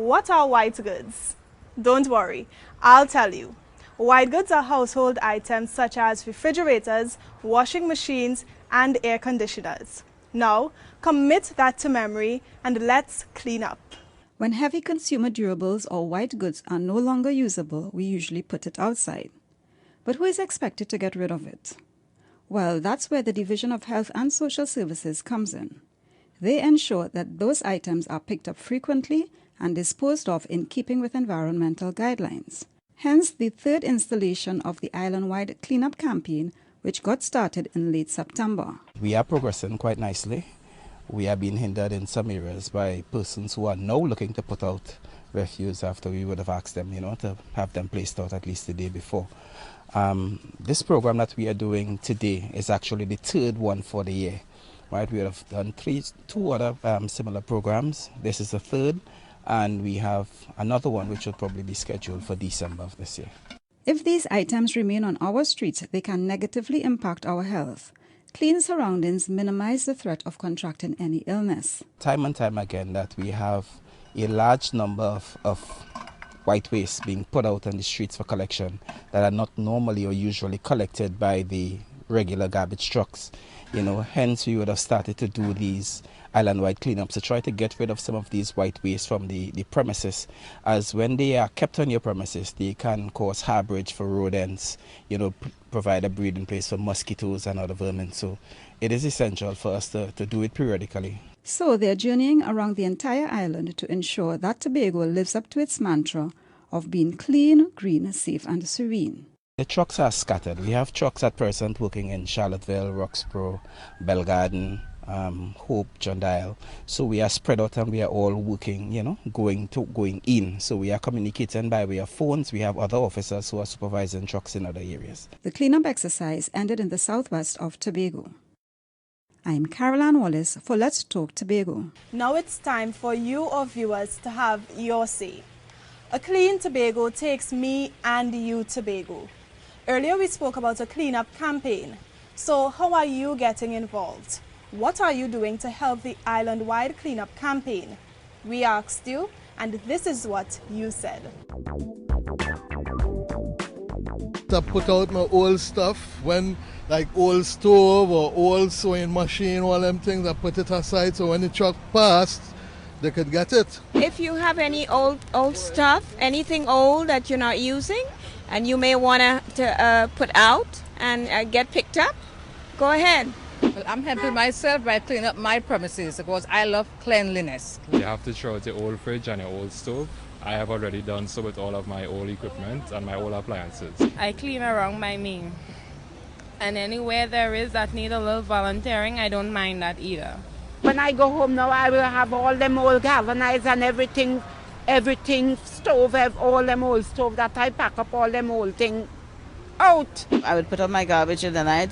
What are white goods? Don't worry, I'll tell you. White goods are household items such as refrigerators, washing machines, and air conditioners. Now, commit that to memory and let's clean up. When heavy consumer durables or white goods are no longer usable, we usually put it outside. But who is expected to get rid of it? Well, that's where the Division of Health and Social Services comes in. They ensure that those items are picked up frequently and disposed of in keeping with environmental guidelines. Hence, the third installation of the island-wide cleanup campaign, which got started in late September. We are progressing quite nicely. We are being hindered in some areas by persons who are now looking to put out refuse after we would have asked them, to have them placed out at least the day before. This program that we are doing today is actually the third one for the year. Right, we have done two other similar programs. This is the third, and we have another one which will probably be scheduled for December of this year. If these items remain on our streets, they can negatively impact our health. Clean surroundings minimize the threat of contracting any illness. Time and time again that we have a large number of white waste being put out on the streets for collection that are not normally or usually collected by the regular garbage trucks. Hence we would have started to do these island-wide cleanups to try to get rid of some of these white waste from the premises, as when they are kept on your premises, they can cause harborage for rodents, provide a breeding place for mosquitoes and other vermin. So it is essential for us to do it periodically. So they're journeying around the entire island to ensure that Tobago lives up to its mantra of being clean, green, safe and serene. The trucks are scattered. We have trucks at present working in Charlotteville, Roxborough, Belgarden, Hope, John Dial. So we are spread out and we are all working, going in. So we are communicating by way of phones. We have other officers who are supervising trucks in other areas. The cleanup exercise ended in the southwest of Tobago. I'm Caroline Wallace for Let's Talk Tobago. Now it's time for you, our viewers, to have your say. A clean Tobago takes me and you, Tobago. Earlier we spoke about a cleanup campaign. So how are you getting involved? What are you doing to help the island-wide cleanup campaign? We asked you, and this is what you said. I put out my old stuff when like old stove or old sewing machine, all them things, I put it aside so when the truck passed, they could get it. If you have any old stuff, anything old that you're not using, and you may want to put out and get picked up, go ahead. Well, I'm helping myself by cleaning up my premises because I love cleanliness. You have to throw out your old fridge and your old stove. I have already done so with all of my old equipment and my old appliances. I clean around by me. And anywhere there is that need a little volunteering, I don't mind that either. When I go home now, I will have all them old galvanized and everything stove, all them old stove that I pack up all them old thing out. I would put out my garbage in the night.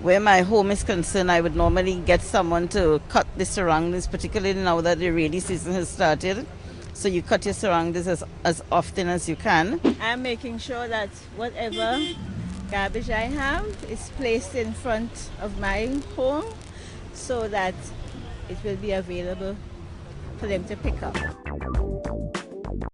Where my home is concerned, I would normally get someone to cut the surroundings, particularly now that the rainy season has started. So you cut your surroundings as often as you can. I'm making sure that whatever garbage I have is placed in front of my home so that it will be available for them to pick up.